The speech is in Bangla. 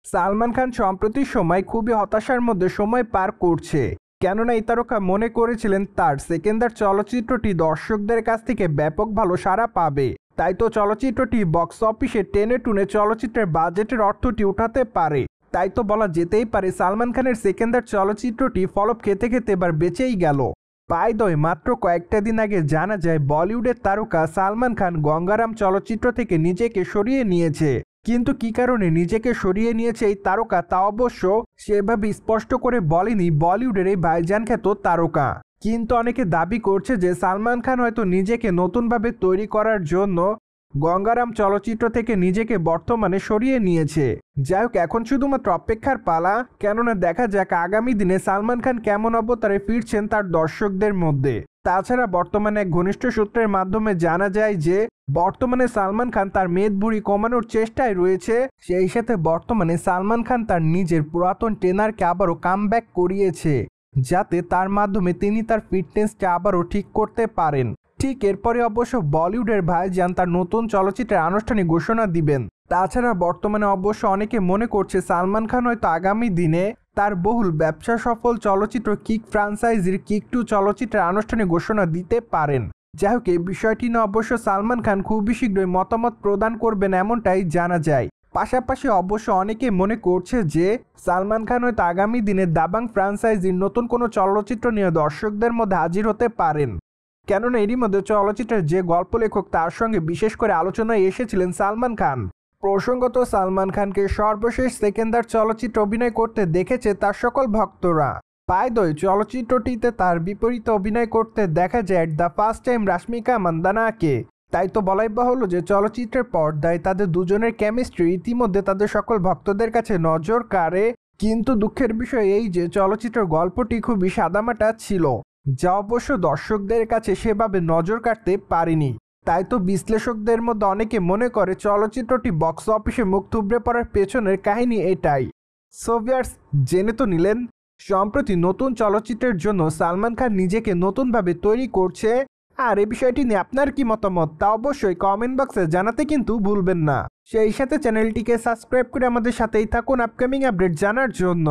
সালমান খান সম্প্রতি সময় খুবই হতাশার মধ্যে সময় পার করছে। কেননা এই তারকা মনে করেছিলেন তার সেকেন্দার চলচ্চিত্রটি দর্শকদের কাছ থেকে ব্যাপক ভালো সাড়া পাবে, তাই তো চলচ্চিত্রটি বক্স অফিসে টেনে টুনে চলচ্চিত্রের বাজেটের অর্থটি উঠাতে পারে। তাই তো বলা যেতেই পারে সালমান খানের সেকেন্দার চলচ্চিত্রটি ফলপ খেতে খেতে এবার বেঁচেই গেল। বাই দ্য ওয়ে, মাত্র কয়েকটা দিন আগে জানা যায় বলিউডের তারকা সালমান খান গঙ্গারাম চলচ্চিত্র থেকে নিজেকে সরিয়ে নিয়েছে। কিন্তু কী কারণে নিজেকে সরিয়ে নিয়েছে এই তারকা তা অবশ্য সেভাবে স্পষ্ট করে বলেনি বলিউডের এই ভাইজান খ্যাত তারকা। কিন্তু অনেকে দাবি করছে যে সালমান খান হয়তো নিজেকে নতুনভাবে তৈরি করার জন্য গঙ্গারাম চলচ্চিত্র থেকে নিজেকে বর্তমানে সরিয়ে নিয়েছে। যাই হোক, এখন শুধুমাত্র অপেক্ষার পালা, কেননা দেখা যাক আগামী দিনে সালমান খান কেমন অবতারে ফিরছেন তার দর্শকদের মধ্যে। তাছাড়া বর্তমানে এক ঘনিষ্ঠ সূত্রের মাধ্যমে জানা যায় যে বর্তমানে সালমান খান তার মেদভুঁড়ি কমানোর চেষ্টায় রয়েছে। সেই সাথে বর্তমানে সালমান খান তার নিজের পুরাতন ট্রেনারকে আবারও কামব্যাক করিয়েছে, যাতে তার মাধ্যমে তিনি তার ফিটনেসটা আবারও ঠিক করতে পারেন। ঠিক এরপরে অবশ্য বলিউডের ভাইজান তার নতুন চলচ্চিত্রের আনুষ্ঠানিক ঘোষণা দিবেন। তাছাড়া বর্তমানে অবশ্য অনেকে মনে করছে সালমান খান হয়তো আগামী দিনে তার বহুল ব্যবসা সফল চলচ্চিত্র কিক ফ্রাঞ্চাইজির কিক 2 চলচ্চিত্রের আনুষ্ঠানিক ঘোষণা দিতে পারেন। যাই হোক, এই বিষয়টি নিয়ে অবশ্য সালমান খান খুবই শীঘ্রই মতামত প্রদান করবেন এমনটাই জানা যায়। পাশাপাশি অবশ্য অনেকে মনে করছে যে সালমান খান হয়তো আগামী দিনে দাবাং ফ্রাঞ্চাইজির নতুন কোনো চলচ্চিত্র নিয়ে দর্শকদের মধ্যে হাজির হতে পারেন। কেননা এরই মধ্যে চলচ্চিত্রের যে গল্প লেখক তার সঙ্গে বিশেষ করে আলোচনায় এসেছিলেন সালমান খান। প্রসঙ্গত, সালমান খানকে সর্বশেষ সেকেন্দার চলচ্চিত্র অভিনয় করতে দেখেছে তার সকল ভক্তরা। বাই দ্য ওয়ে, চলচ্চিত্রটিতে তার বিপরীতে অভিনয় করতে দেখা যায় দ্য ফার্স্ট টাইম রাশ্মিকা মান্দানাকে। তাই তো বলাই বাহুল্য যে চলচ্চিত্রের পর্দায় তাদের দুজনের কেমিস্ট্রি ইতিমধ্যে তাদের সকল ভক্তদের কাছে নজর কাড়ে। কিন্তু দুঃখের বিষয় এই যে চলচ্চিত্রের গল্পটি খুবই সাদামাটা ছিল, যা অবশ্য দর্শকদের কাছে সেভাবে নজর কাটতে পারেনি। তাই তো বিশ্লেষকদের মধ্যে অনেকে মনে করে চলচ্চিত্রটি বক্স অফিসে মুখ থুবড়ে পড়ার পেছনের কাহিনী এটাই। সো ভিউয়ার্স, জেনে তো নিলেন সম্প্রতি নতুন চলচ্চিত্রের জন্য সালমান খান নিজেকে নতুনভাবে তৈরি করছে। আর এই বিষয়টি নিয়ে আপনার কি মতামত তা অবশ্যই কমেন্ট বক্সে জানাতে কিন্তু ভুলবেন না। সেই সাথে চ্যানেলটিকে সাবস্ক্রাইব করে আমাদের সাথেই থাকুন আপকামিং আপডেট জানার জন্য।